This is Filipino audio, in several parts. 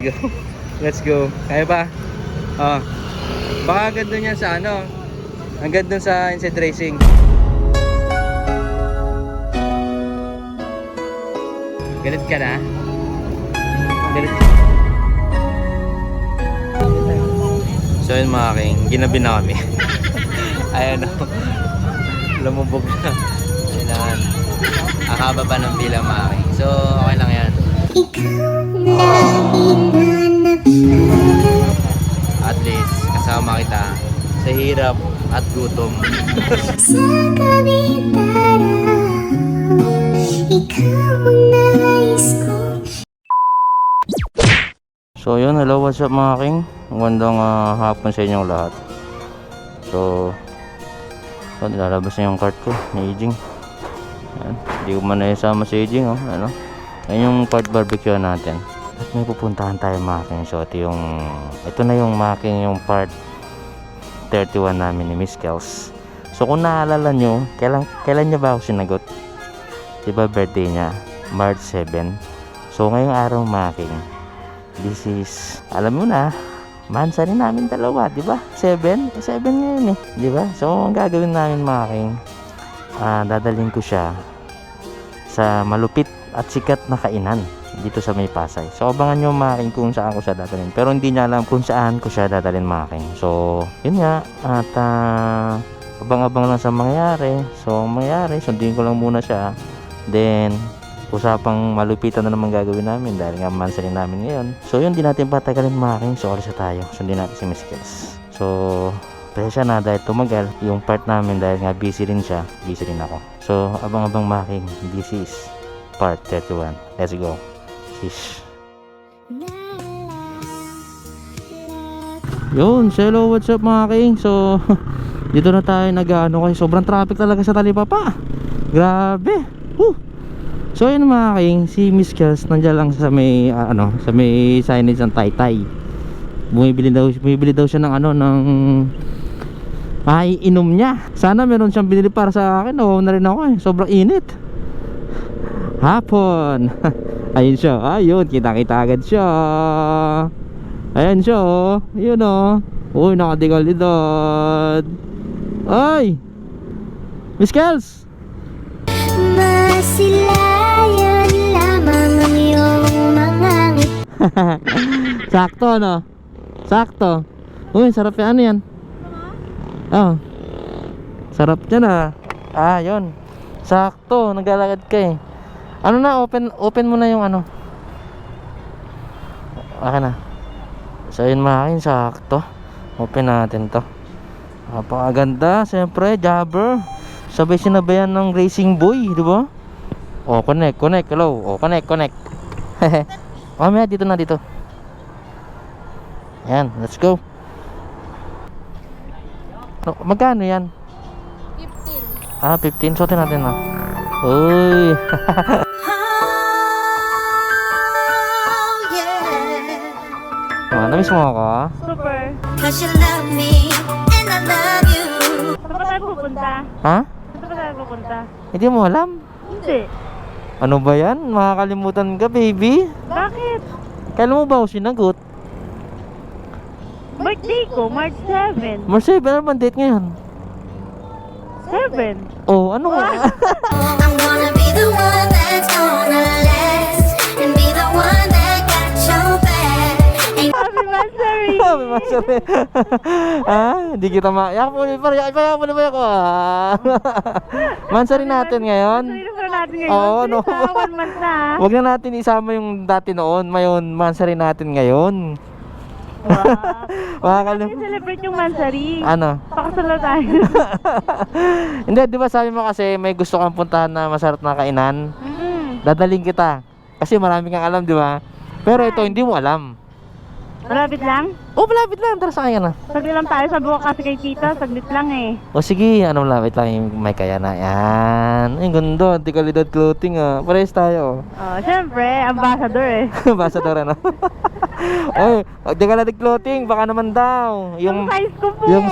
Go. Let's go. Kaya ba? Oh. Baka ganda niya sa ano. Ang ganda sa inside racing. Galit ka na? Galit. So yun mga king, ginabi na kami. Ayan o. Lumubog na. Kailangan. Akaba pa ng pila mga king. So okay lang yan. At least kasama kita sa hirap at gutom. So yun, hello, what's up mga king? Magandang hapon sa inyong lahat. So nilalabas na yung cart ko ni Ijing. Hindi ko man naisama si Ijing, oh. Ano? Yan yung part barbecue natin. At may pupuntahan tayo mga king. So ito na yung mga king, yung part 31 namin ni Miss Kels. So kung naalala nyo, kailan niya ba ako sinagot? Diba birthday niya? March 7. So ngayong araw mga king, this is, alam mo na, mansa rin namin dalawa, diba? 7 ngayon eh, diba? So ang gagawin namin mga king, dadalhin ko siya sa malupit at sikat na kainan dito sa May Pasay. So abangan nyo mga king kung saan ko siya dadalhin, pero hindi niya alam kung saan ko siya dadalhin mga king. So yun nga, at abang-abang lang sa mangyayari. So ang mangyayari, sundin ko lang muna siya, then usapang malupitan na naman gagawin namin dahil nga mansa rin namin ngayon. So yun, di natin patagalin mga king. So alis na tayo, sundin natin si Miss Kels. So pasensya na dahil tumagal yung part namin dahil nga busy rin siya, busy rin ako. So abang-abang mga king, this is part 31. Let's go. Fish. Yun, hello, what's up mga king? So dito na tayo nag-ano kasi sobrang traffic talaga sa Talipapa. Grabe. So yun mga king, si Miss Kels nandiyan lang sa may sa may signage ng Taytay. Bumibili daw siya ng maiinom niya. Sana meron siyang binili para sa akin. Oo na rin ako eh. Sobrang init. Hapon. Ayun siya. Ayun, kita-kita agad siya. Ayan siya oh. Yun oh. Uy, nakadigal-idad. Ay! Miss Kels! Masilayan lamang ang iyong mga ngiti. Sakto no? Sakto. Uy, sarap yan. Ano yan? Oh. Sarap yan ah. Yun. Sakto, naglalakad ka eh. Ano na, open mo na yung ano. Okay na. So yun mga kin, sakto. Open natin to. Napakaganda, siyempre, jabber. Sabay sinabayan ng racing boy, di ba? Oh, connect, hello. Oh, connect. Mamaya dito na dito. Ayan, let's go. No, magkano yan? 15. 15. Suotin natin na. Uy. Namiss mo ako? Super. Cause you love me and I love you. Saan pa tayo pupunta? Ha? Saan pa tayo pupunta? Hindi mo alam? Hindi. Ano ba yan? Makakalimutan ka, baby. Bakit? Kailan mo ba ako sinagot? Birthday ko, March 7. March 7, ano bang date ngayon? 7. Oh, ano nga? I'm gonna be the one that's gonna last and be the one that got your back. Happy Mansari! Happy Mansari. Hindi kita mayak mo. Ipayak mo na ba ako Mansari natin ngayon. Mansari na natin ngayon. Oo, no. 1 month na. Huwag na natin isama yung dati noon. Mayon, Mansari natin ngayon. Wow. I-celebrate yung Mansari. Ano? Pakasala tayo. Hindi, di ba sabi mo kasi may gusto kang puntahan na masarap na kainan? Dadaling kita. Kasi marami kang alam, di ba? Pero ito, hindi mo alam. Malapit lang? Oh, malapit lang. Tara, saan ka na? Saglit lang tayo. Sabi ko kasi kay tita, saglit lang eh. O sige, ano malapit lang yung may kaya na. Yan. Ay, ganda. Di kalidad clothing Parehas tayo. Oh, syempre, ambassador eh. Ambassador ano? Oy, di kalidad clothing. Baka naman daw. Yung size ko po. Yung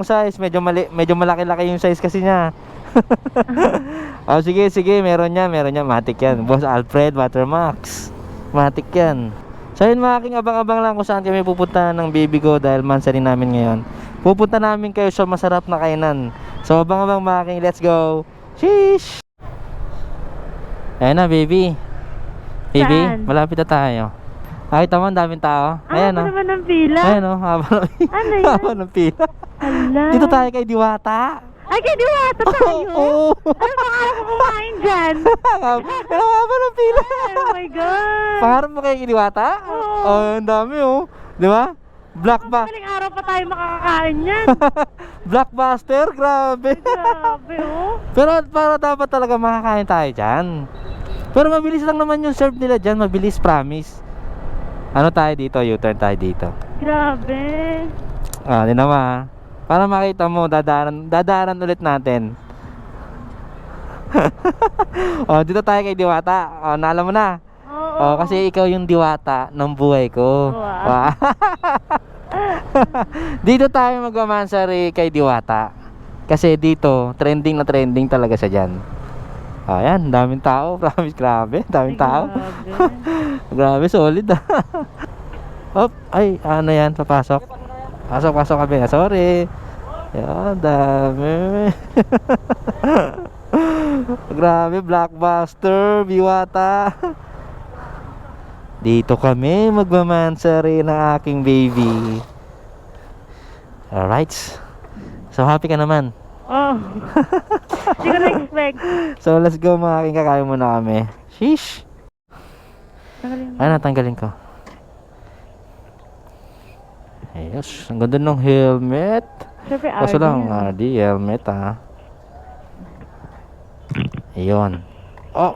size. Medyo malaki-laki yung size kasi niya. Oh, sige. Meron niya. Matic yan. Boss Alfred, Watermax. Matic yan. So yun mga king, abang-abang lang kung saan kami pupunta ng baby ko dahil mansari namin ngayon. Pupunta namin kayo sa masarap na kainan. So abang-abang mga king, let's go. Sheesh! Ayan na baby. Baby, Saan? malapit na tayo. Nakita mo, ang daming tao. Ayan Ano o. naman ng pila? Ayan o, haba ng pila. Ano yan? Haba ng pila. Hala. Dito tayo kay Diwata. Ay, kay Diwata tayo? Oo. Ano baka ako kumain dyan? Pero haba ng pila. Oh my God. Pangarap mo kay Diwata? Oo. Oh, ang dami oh. Di ba? Madaling araw pa tayo makakakain yan. Blockbuster, grabe. Grabe, oh. Pero para dapat talaga makakain tayo dyan. Pero mabilis lang naman yung serve nila dyan. Mabilis, promise. Ano tayo dito? U-turn tayo dito. Grabe. Ah, di naman. Para makita mo, dadaanan ulit natin. Oh, dito tayo kay Diwata. Oh, naalam mo na. Oo. Oh, kasi ikaw yung diwata ng buhay ko. Wow. Wow. Dito tayo magmamansari kay Diwata. Kasi dito, trending na trending talaga siya dyan. Ayan, daming tao. Promise, grabe. Daming tao. Grabe. Grabe, solid ah. Op, ay, ano yan, papasok. Pasok kami. Sorry. Yan, dami. Grabe, blockbuster, Diwata. Dito kami magmamansari ng aking baby. Alright. So happy ka naman. Oh. Hindi ko na-expect. So let's go mga aking, kakain muna kami. Sheesh. Tanggalin mo. Ay, natanggalin ko. Ayos, ang ganda ng helmet. Siyempre, Kaso RD lang, yan. RD helmet ah. Ayun. Oh.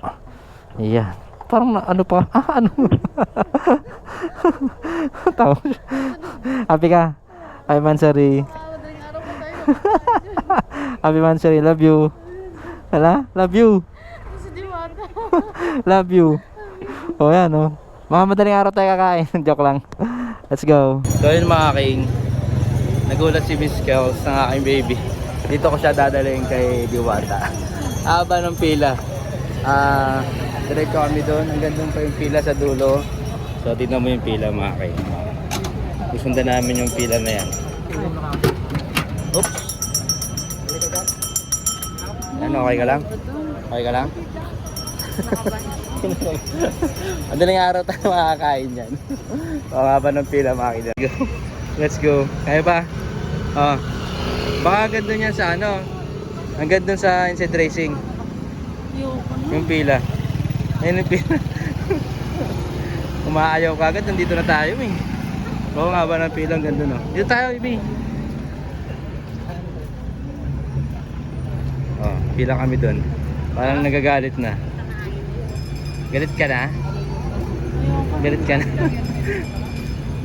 Ayan. Parang ano pa? Ano? Tawag siya. Happy ka? Happy Mansari. Happy Mansari. Love you. Hala? Love you. Love you. O yan o. Mga madaling araw tayo kakain. Joke lang. Let's go. So yun mga king. Nagulat si Miss Kels ng aking baby. Dito ko siya dadalhin kay Diwata. Haba ng pila. Diretso kami doon. Hanggang doon pa yung pila sa dulo. So tignan mo yung pila mga king. Susundan namin yung pila na yan. Oops. Ano, okay ka lang? Okay ka lang? Madaling araw tayo makakain yan. O haba ng pila mga king. Let's go. Kaya ba? Oh. Baka hanggang doon yan sa ano? Hanggang doon sa inside racing. Yung pila. Ayun yung pila. Umaayaw ka agad. Nandito na tayo eh. Oo nga ba ng pila hanggang doon oh. Dito tayo Ibi. Oh, pila kami doon. Parang nagagalit na. Galit ka na? Galit ka na?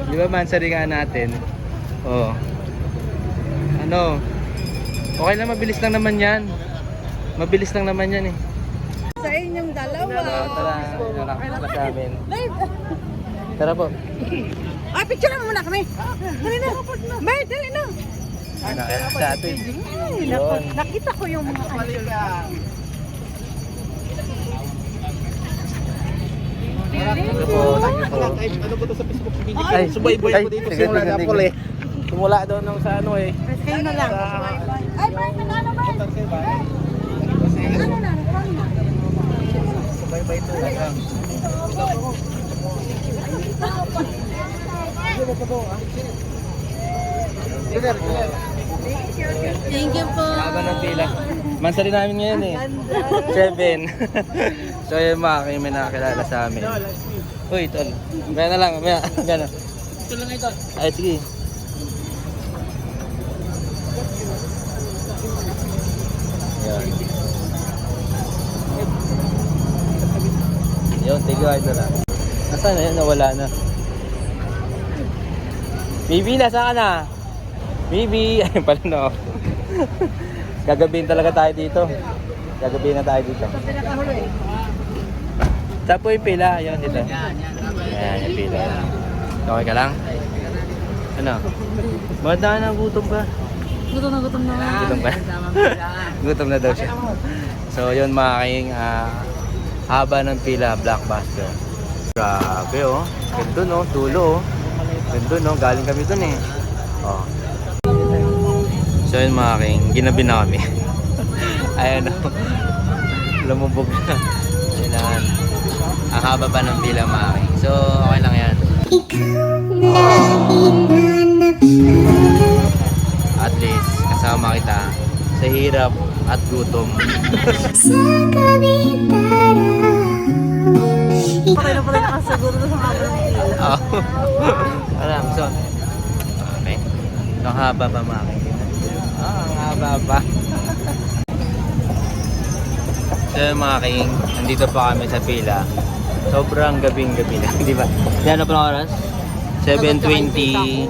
Di ba mansari nga natin? Oo. Ano? Okay lang, mabilis lang naman yan. Mabilis lang naman yan eh. Sa inyong dalawa. Tara, nakakita sa amin. Tara po. Ay, picture naman muna kami. Dali na. Bay, dali na. Nakakita sa atin. Ay, Yun. nakita ko yung mga Ito po. Ano ba to sa Facebook video? Ay, Subayboy ay, ko dito sige, simula sige, na sige. Apple eh. Simula doon ng sa ano eh. kayo na lang. Ay, Bay, ano ba? Ano na? Subaybay to. Thank you po. Haba ng pila. Mansari namin ngayon eh. 7. So yun mga kayo may nakakilala sa amin. Uy, tol. Kaya na lang. Kaya na. Ito lang ito. Ay, sige. Yan. Yun, thank you idol ah. Nasaan na yun? Nawala na. Bibi, nasaan ka na? Bibi! Ayun pala no. Gagabihin talaga tayo dito. Gagabihin na tayo dito. Saan po yung pila? Ayun, dito. Ayan, yung pila. Okay ka lang? Ano? Manda na, gutom ka. Gutom na. Gutom ka? Gutom na daw siya. So yun mga king, haba ng pila, blockbuster. Grabe oh. Ganda no, dulo oh. Ganda no, galing kami dun eh. Oh. So yun mga king, ginabi na kami. Ayan oh. Lumubog na. Kailangan. Ang haba pa ng pila mga king. So okay lang yan. At least kasama kita sa hirap at gutom. Okay na pala nakasagot sa haba ng pila. Oh. Alam, so. Okay. So, ang haba pa mga king. Ang haba pa. So yun, mga king, nandito pa kami sa pila. Sobrang gabing-gabi na, di ba? Yan na pa ng oras? 7:20.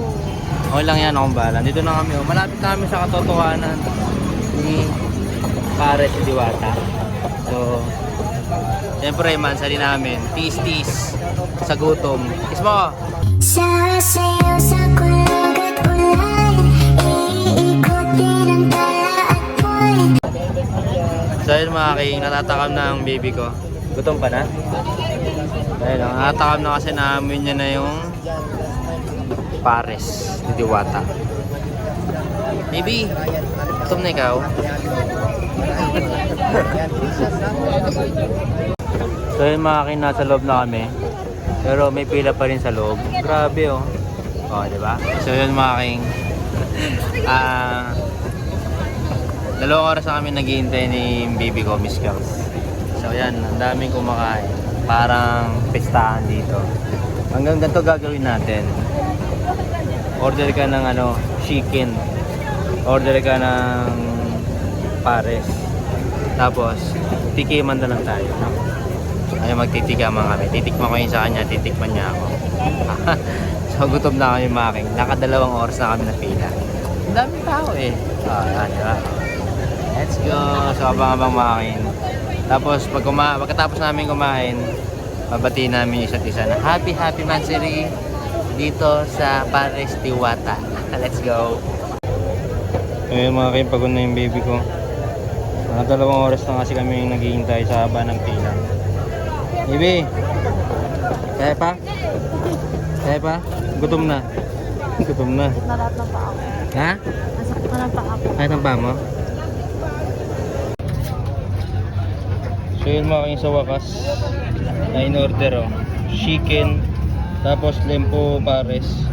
Okay lang yan, akong bahala. Dito na kami, oh. Malapit na kami sa katotohanan ni Pares Diwata. So, siyempre, mansali namin. Tis-tis sa gutom. Kiss mo! Sasayaw sa kulog at ulan, iikutin ang tala at poy. So yun mga king, natatakam na ang baby ko. Gutom pa na? Ayun, natatakam na kasi namin niya na yung Pares ni Diwata. Baby, gutom na ikaw? So yun mga king, nasa loob na kami. Pero may pila pa rin sa loob. Grabe oh. Oh, di ba? So yun mga king. Dalawang oras na kami naghihintay ni baby ko, Miss Kels. So yan, ang daming kumakain. Parang pistahan dito. Hanggang ganito gagawin natin. Order ka ng ano, chicken. Order ka ng Pares. Tapos, tikiman na lang tayo. No? Ay magtitigaman kami. Titikman ko yun sa kanya, titikman niya ako. So gutom na kami making. Nakadalawang oras na kami na pila. Ang daming tao eh. Yan, diba? Let's go! So abang-abang makin. Tapos pagkatapos namin kumain, babatiin namin yung isa't isa na happy Mansari dito sa Pares Diwata. Let's go! Ayun mga kayo, pagod na yung baby ko. Dalawang oras na kasi kami naghihintay sa haba ng pila. Baby! Kaya pa? Kaya pa? Gutom na. Gutom na. Na lahat ng paa ko. Ha? Nasakit na ng paa ko. Kahit ang pa mo? So yun mga kayo, sa wakas na in-order oh. Chicken, tapos lempo Pares.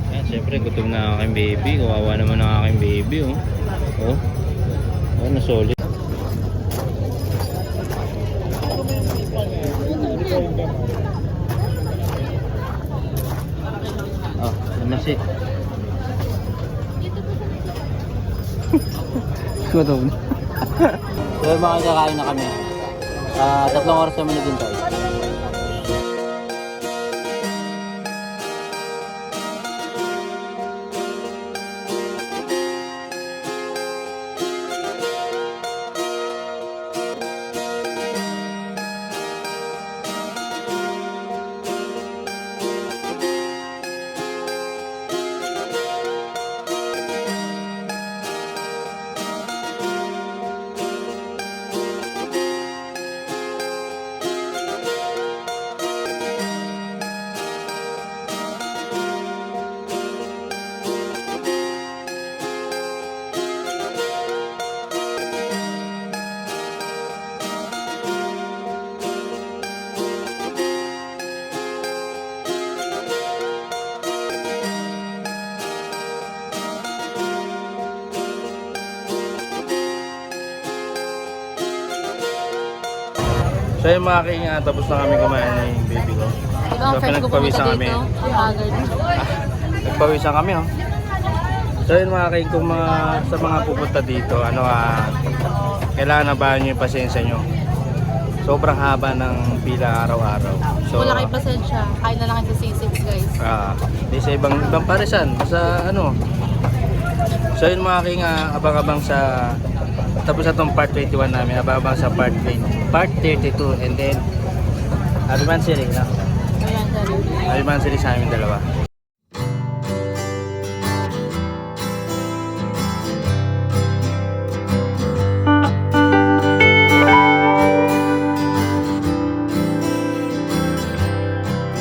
Yan, syempre gutom na ang aking baby. Kawawa naman ang aking baby oh. Oh. Ano, solid. Oh, namasi. Gutom na. So mga kakain na kami. 3 oras kami naghintay. So yung mga king, tapos na kami kumain na yung baby ko. So pinagpawisan kami. Nagpawisan kami oh. So yun mga king, kung sa mga pupunta dito, kailangan nabahan nyo yung pasensya nyo. Sobrang haba ng pila araw-araw. So, Wala kayo pasensya. Kain na lang kayo sa sisig guys. di sa ibang parisan, sa ano. So yun mga king, abang-abang sa tapos na itong part 21 namin, abang sa part 32 and then Happy Mansari, no? Ayan, dali. Happy Mansari sa amin dalawa.